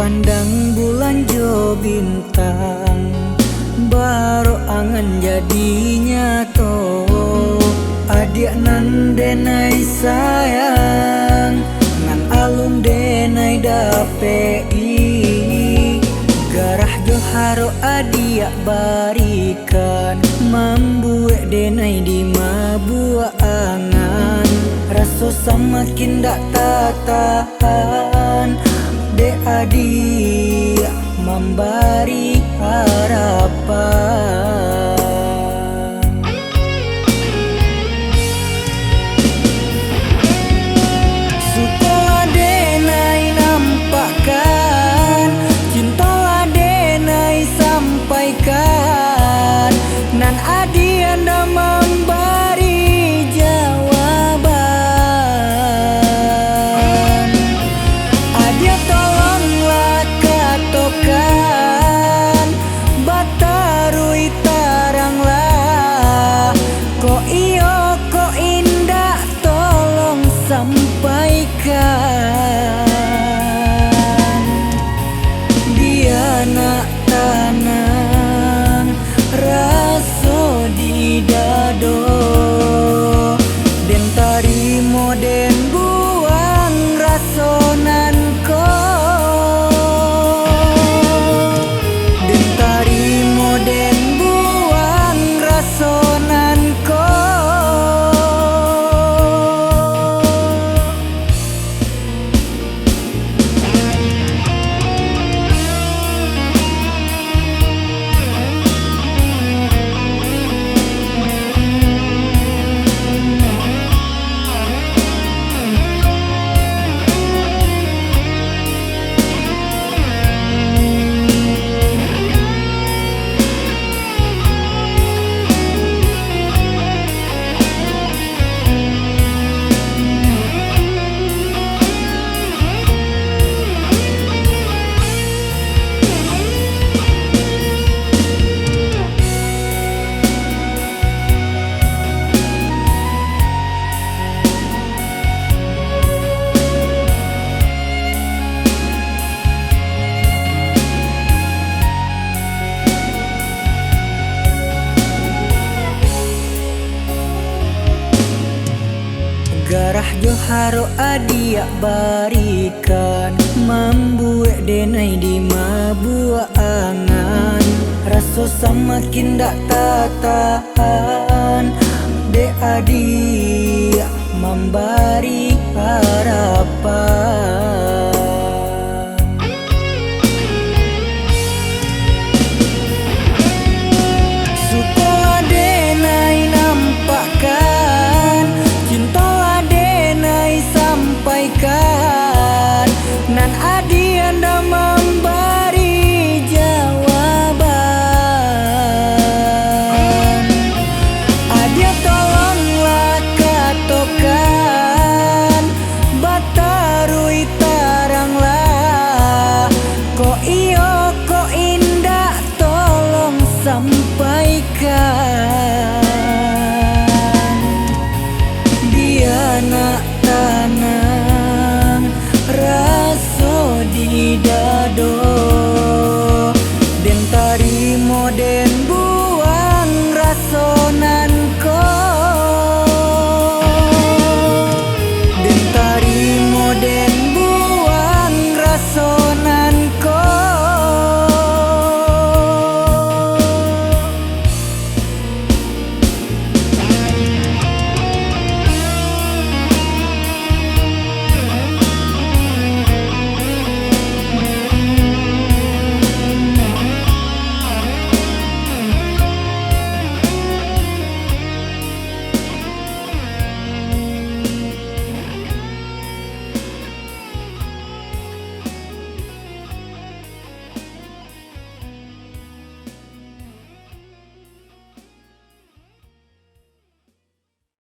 pandang bulan jo bintang, baru angan jadinya to. Adik nan denai sayang, ngan alun denai dapei. Garah jo haro adia barikan, membuat denai di mabua angan. Raso semakin dak tahan, de adia memberi harapan. Nan adia anda memberi jawaban. Adia tolonglah katokan, batarui taranglah. Ko iyo ko indah tolong sampaikan. Dia nak tanah raso di dado, den tarimo den buang rasonan ko. Den tarimo den buang rasonan ko. Garah joharo adia barikan, membuat denai di mabua angan. Raso semakin dak tahan, de adia memberi harapan.